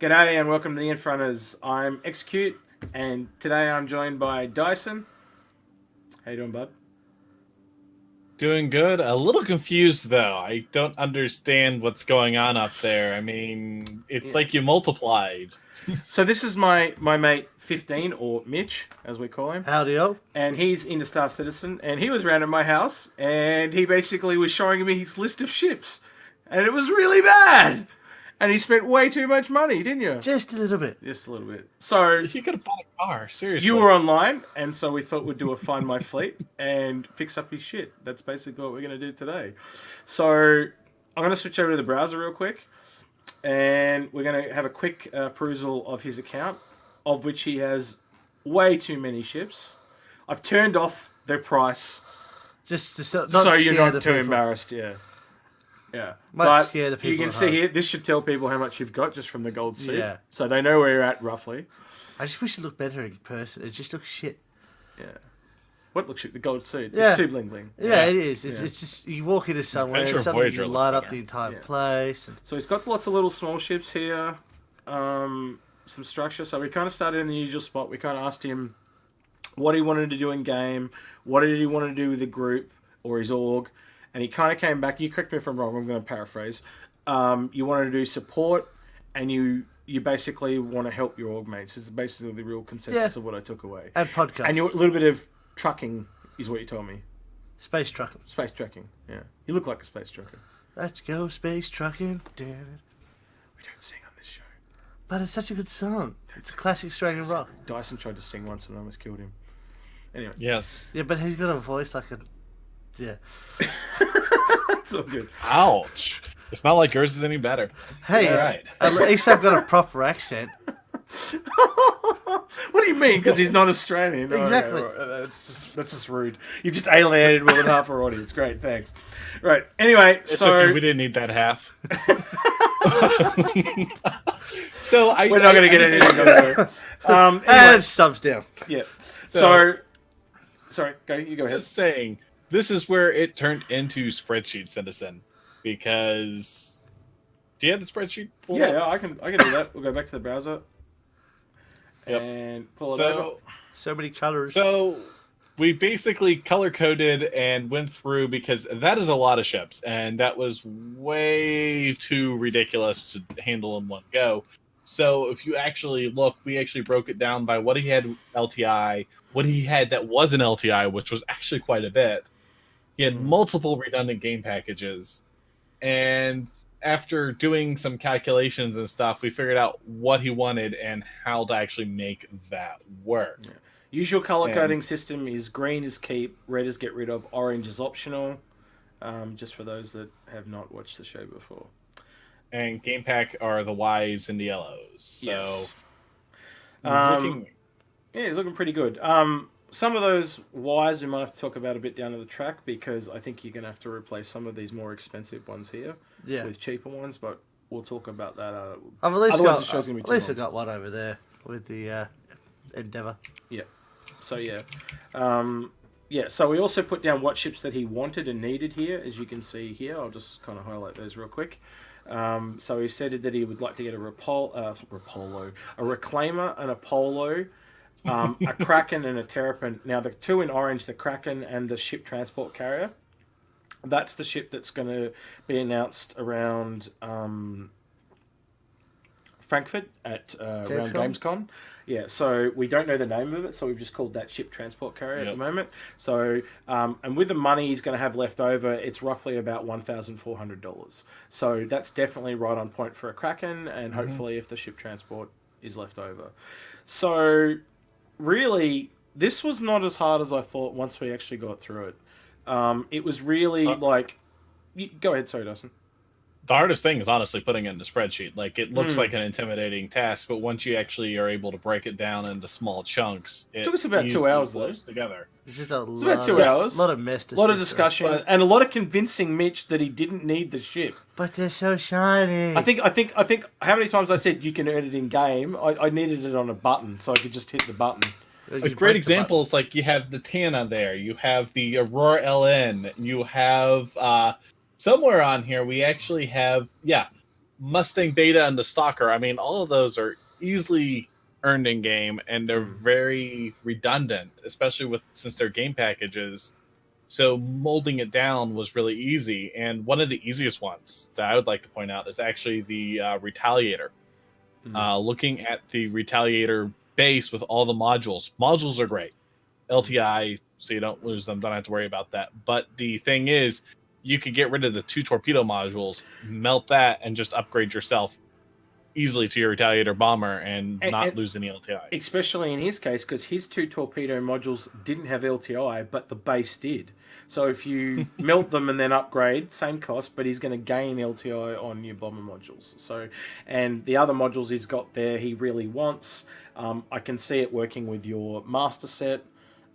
G'day and welcome to the Inforunners. I'm Execute, and today I'm joined by Dyson. How you doing, bud? Doing good. A little confused though. I don't understand what's going on up there. I mean, it's like you multiplied. So this is my mate 15, or Mitch, as we call him. Howdy-o. And he's into Star Citizen, and he was around at my house, and he basically was showing me his list of ships. And it was really bad! And he spent way too much money, didn't you? Just a little bit. Just a little bit. So You could have bought a car, seriously. you were online, and so we thought we'd do a Find My Fleet and fix up his shit. That's basically what we're going to do today. So I'm going to switch over to the browser real quick, and we're going to have a quick perusal of his account, of which he has way too many ships. I've turned off their price, Just to so scare you're not the too people. embarrassed, yeah. Yeah, Might but scare the people you can at see home. here, this should tell people how much you've got just from the gold seed. Yeah. So they know where you're at roughly. I just wish it looked better in person. It just looks shit. Yeah. What looks like the gold seed? Yeah. It's too bling bling. Yeah, it is. It's just, you walk into somewhere Adventure and suddenly Voyager you looks light up better. the entire Yeah. place. And So he's got lots of little small ships here, some structure. So we kind of started in the usual spot. We kind of asked him what he wanted to do in game, what did he want to do with the group or his org, and he kind of came back. You correct me if I'm wrong. I'm going to paraphrase. You wanted to do support, and you basically want to help your org mates. This is basically the real consensus of what I took away. and podcasts. And a little bit of trucking is what you told me. Space trucking. Space trucking. Yeah, you look like a space trucker. Let's go space trucking. We don't sing on this show. But it's such a good song. It's a classic Australian rock. Dyson tried to sing once and I almost killed him. Anyway, Yes. Yeah, but he's got a voice like a... Yeah. it's all good. Ouch. It's not like yours is any better. Hey, All right. at least I've got a proper accent. What do you mean? Because he's not Australian? Oh, Exactly. okay, right. That's just rude. You've just alienated more than half our audience. Great, thanks. Right. Anyway, It's so okay. We didn't need that half. So we're not going to get anything done. Anyway, And subs down. yeah. So- Sorry. Go. You go ahead. Just saying, this is where it turned into spreadsheet citizen. Because... Do you have the spreadsheet pulled up? Yeah, I can do that. We'll go back to the browser Yep. and pull it over. So many colours. So we basically color coded and went through because that is a lot of ships, and that was way too ridiculous to handle in one go. So if you actually look, we actually broke it down by what he had LTI, what he had that wasn't LTI, which was actually quite a bit. He had multiple redundant game packages, and after doing some calculations and stuff, we figured out what he wanted and how to actually make that work. Yeah. Usual color And- coding system is green is keep, red is get rid of, orange is optional. Just for those that have not watched the show before. And game pack are the Ys and the yellows. So Yes. looking, Yeah, he's looking pretty good. Some of those Ys we might have to talk about a bit down to the track because I think you're going to have to replace some of these more expensive ones here Yeah. with cheaper ones, but we'll talk about that. I've at least Otherwise got, the show's gonna be at too least long. I've got one over there with the Endeavour. So, yeah. So we also put down what ships that he wanted and needed here, as you can see here. I'll just kind of highlight those real quick. So he said that he would like to get a Rapolo, a Reclaimer and a Polo, a Kraken and a Terrapin. Now, the two in orange, the Kraken and the ship transport carrier, that's the ship that's going to be announced around Frankfurt at around Gamescom. Yeah, so we don't know the name of it, so we've just called that ship transport carrier at the moment. So, and with the money he's going to have left over, it's roughly about $1,400. So that's definitely right on point for a Kraken, and hopefully if the ship transport is left over. So, really, this was not as hard as I thought once we actually got through it. It was really go ahead, sorry, Dawson. the hardest thing is honestly putting it in the spreadsheet. Like, it looks like an intimidating task, but once you actually are able to break it down into small chunks, it took us about 2 easily hours, though. flows together. It's just a It's lot, about 2 hours. A lot of mess to A lot of sift discussion through. and a lot of convincing Mitch that he didn't need the ship. But they're so shiny. I think. How many times I said you can earn it in game? I needed it on a button, so I could just hit the button. A great example is like you have the Tana there, you have the Aurora LN, you have somewhere on here we actually have Mustang Beta and the Stalker, I mean, all of those are easily earned in game, and they're very redundant, especially since they're game packages. So molding it down was really easy, and one of the easiest ones that I would like to point out is actually the Retaliator. Looking at the Retaliator base with all the modules are great. LTI, so you don't lose them, don't have to worry about that. But the thing is, you could get rid of the 2 torpedo modules, melt that, and just upgrade yourself easily to your Retaliator bomber and not lose any LTI. Especially in his case, because his 2 torpedo modules didn't have LTI, but the base did. So if you melt them and then upgrade, same cost, but he's going to gain LTI on your bomber modules. So, and the other modules he's got there, he really wants. I can see it working with your master set,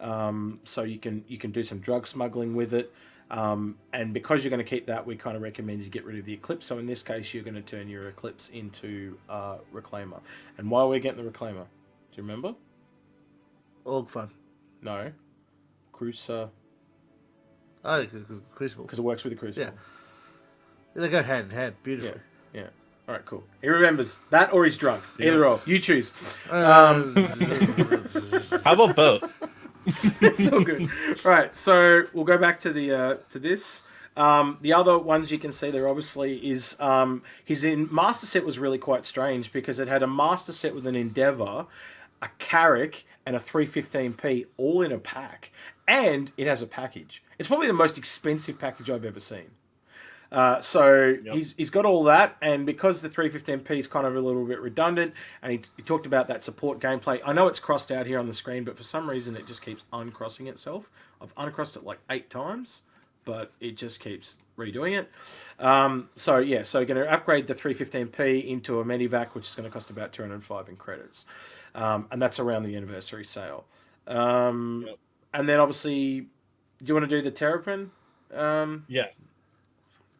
so you can do some drug smuggling with it. And because you're going to keep that, we kind of recommend you get rid of the Eclipse. So in this case, you're going to turn your Eclipse into Reclaimer. And why are we getting the Reclaimer? Do you remember? Org fun. No. Cruiser. Oh, because Crucible. Because it works with the Crucible. Yeah. They go hand in hand. Beautifully. Yeah. All right, cool. He remembers that, or he's drunk. Either or. You choose. How about both? It's all good. Right, so we'll go back to the to this. The other ones you can see there obviously is his master set was really quite strange because it had a master set with an Endeavour, a Carrack, and a 315p all in a pack, and it has a package. It's probably the most expensive package I've ever seen. He's got all that, and because the 315p is kind of a little bit redundant, and he talked about that support gameplay. I know it's crossed out here on the screen, but for some reason it just keeps uncrossing itself. I've uncrossed it like 8 times, but it just keeps redoing it. So you're going to upgrade the 315p into a Medivac, which is going to cost about 205 in credits, and that's around the anniversary sale. And then obviously, do you want to do the Terrapin? Yeah.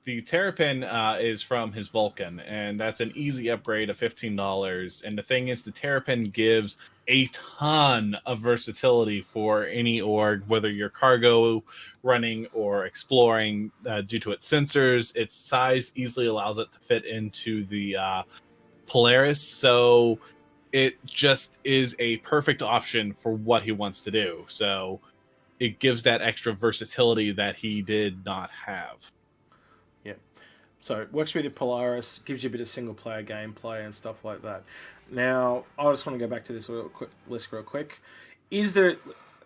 The Terrapin is from his Vulcan, and that's an easy upgrade of $15. And the thing is, the Terrapin gives a ton of versatility for any org, whether you're cargo running or exploring, due to its sensors. Its size easily allows it to fit into the Polaris, so it just is a perfect option for what he wants to do. So it gives that extra versatility that he did not have. So it works with your Polaris, gives you a bit of single-player gameplay and stuff like that. Now, I just want to go back to this list real quick.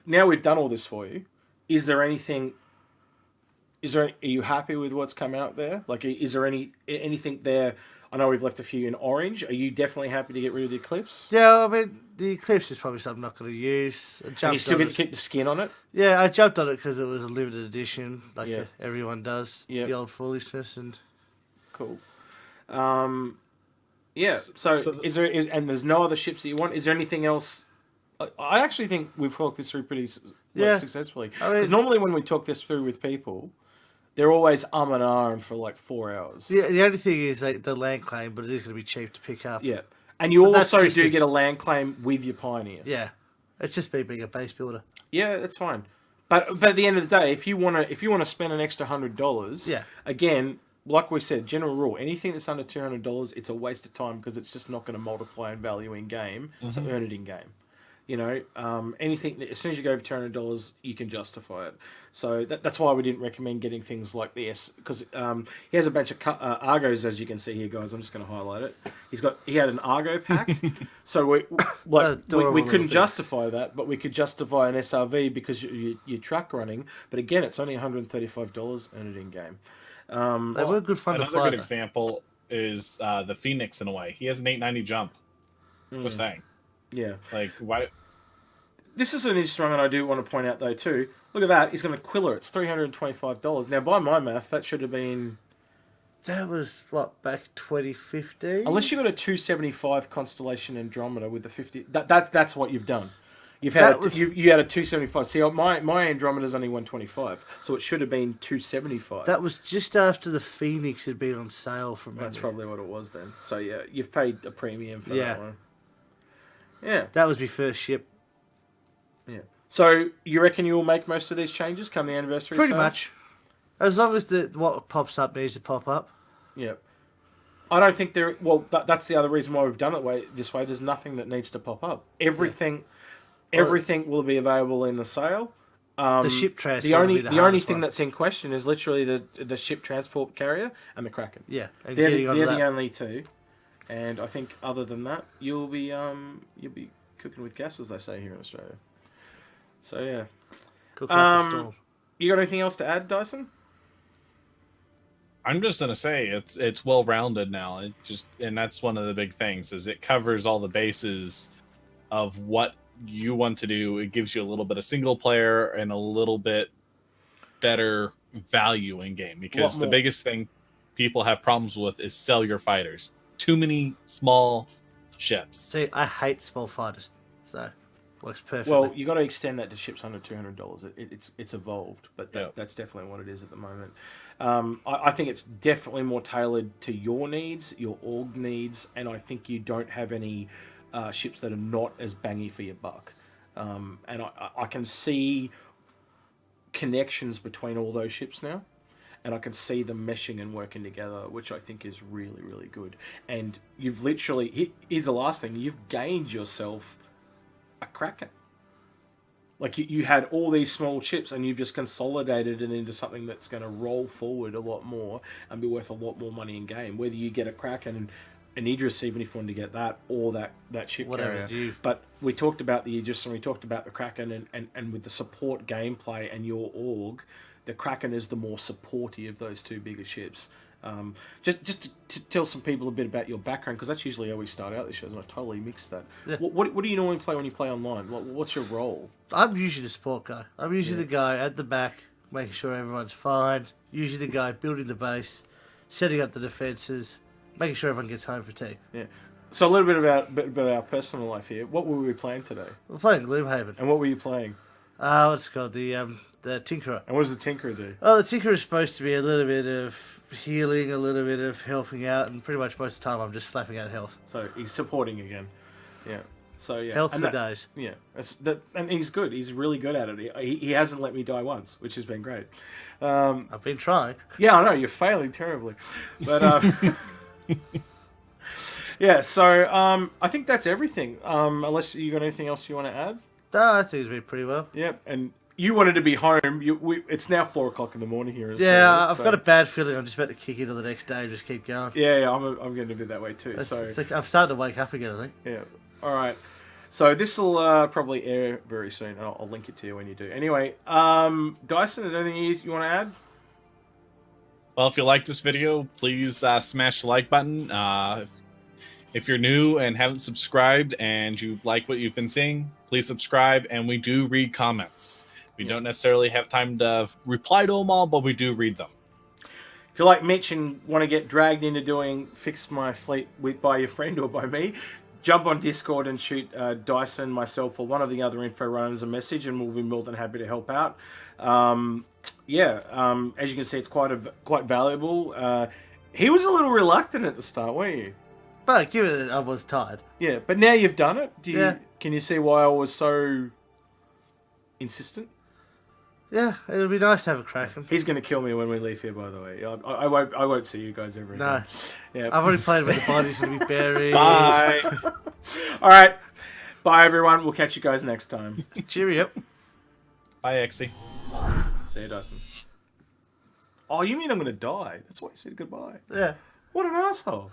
Now we've done all this for you, are you happy with what's come out there? Like, is there anything there? I know we've left a few in orange. Are you definitely happy to get rid of the Eclipse? Yeah, I mean, the Eclipse is probably something I'm not going to use. You still get to keep the skin on it? Yeah, I jumped on it because it was a limited edition, like everyone does. Yeah. The old foolishness and... Cool. So and there's no other ships that you want? Is there anything else? I actually think we've talked this through pretty successfully. Because normally when we talk this through with people, they're always and ahhing for like 4 hours. Yeah, the only thing is the land claim, but it is going to be cheap to pick up. Yeah. And you also do get a land claim with your Pioneer. Yeah. It's just me being a base builder. Yeah, that's fine. But at the end of the day, if you want to spend an extra $100, again, like we said, general rule, anything that's under $200, it's a waste of time because it's just not going to multiply in value in game. So earn it in game. You know, anything as soon as you go over $200, you can justify it. So that's why we didn't recommend getting things like the S, because he has a bunch of Argos, as you can see here, guys. I'm just going to highlight it. He had an Argo pack, so we couldn't justify that, but we could justify an SRV because you're truck running. But again, it's only $135. Earn it in game. They were good fun to fly. Another good example is the Phoenix in a way. He has an 890 jump. Just saying. Yeah. Like, why? This is an interesting one I do want to point out, though, too. Look at that. He's going to Quiller. It's $325. Now, by my math, that should have been... That was, back 2015? Unless you got a 275 Constellation Andromeda with the 50... That's what you've done. You had a 275. See, my Andromeda's only 125, so it should have been 275. That was just after the Phoenix had been on sale from That's probably what it was then. So, yeah, you've paid a premium for that one. Yeah. That was my first ship. Yeah. So, you reckon you'll make most of these changes come the anniversary Pretty sale? much. As long as what pops up needs to pop up. Yeah. I don't think there. Well, that's the other reason why we've done it this way. There's nothing that needs to pop up. Everything will be available in the sale. The ship transport. The only thing that's in question is literally the ship transport carrier and the Kraken. Yeah, and they're the only two. And I think other than that, you'll be cooking with gas, as they say here in Australia. So yeah. Cook like a storm. You got anything else to add, Dyson? I'm just gonna say it's well rounded now. And that's one of the big things is it covers all the bases of what you want to do. It gives you a little bit of single player and a little bit better value in game, because the biggest thing people have problems with is sell your fighters. Too many small ships. See, I hate small fighters, so works perfectly. Well, you got to extend that to ships under $200. It's evolved, but that's definitely what it is at the moment. I think it's definitely more tailored to your needs, your org needs, and I think you don't have any ships that are not as bangy for your buck. And I can see connections between all those ships now, and I can see them meshing and working together, which I think is really, really good. And you've literally, here's the last thing, you've gained yourself a Kraken. Like you had all these small chips and you've just consolidated it into something that's going to roll forward a lot more and be worth a lot more money in game. Whether you get a Kraken and Idris, even if you want to get that, or that ship carrier. But we talked about the Idris and we talked about the Kraken, and with the support gameplay and your org, the Kraken is the more supporty of those two bigger ships. Just to tell some people a bit about your background, because that's usually how we start out the shows, and I totally mixed that. Yeah. What do you normally play when you play online? What's your role? I'm usually the support guy. I'm usually the guy at the back, making sure everyone's fine. Usually the guy building the base, setting up the defences, making sure everyone gets home for tea. Yeah. So a little bit about our personal life here. What were we playing today? We're playing Gloomhaven. And what were you playing? What's it called? The Tinkerer. And what does the Tinkerer do? Oh, the Tinkerer is supposed to be a little bit of healing, a little bit of helping out, and pretty much most of the time I'm just slapping out health. So he's supporting again. Yeah. So yeah. Health for days. Yeah. And he's good. He's really good at it. He hasn't let me die once, which has been great. I've been trying. Yeah, I know. You're failing terribly. But yeah, so I think that's everything. Unless you got anything else you want to add? No, I think it's been pretty well. Yeah, and you wanted to be home. It's now 4:00 in the morning here. I've got a bad feeling I'm just about to kick into the next day and just keep going. Yeah, I'm getting a bit that way too. It's like I'm starting to wake up again, I think. Yeah. All right. So this will probably air very soon, and I'll link it to you when you do. Anyway, Dyson, is there anything you want to add? Well, if you like this video, please smash the like button. If you're new and haven't subscribed and you like what you've been seeing, please subscribe. And we do read comments. We don't necessarily have time to reply to them all, but we do read them. If you're like Mitch and want to get dragged into doing Fix My Fleet by your friend or by me, jump on Discord and shoot Dyson, myself, or one of the other Inforunners a message, and we'll be more than happy to help out. As you can see, it's quite valuable. He was a little reluctant at the start, weren't you? But given that I was tired. Yeah, but now you've done it. Can you see why I was so insistent? Yeah, it would be nice to have a Kraken. He's going to kill me when we leave here, by the way. I won't see you guys ever again. No. Yeah. I've already played with the bodies going to be buried. Bye. All right. Bye, everyone. We'll catch you guys next time. Cheerio. Bye, Exy. See you, Dustin. Oh, you mean I'm going to die? That's why you said goodbye. Yeah. What an asshole.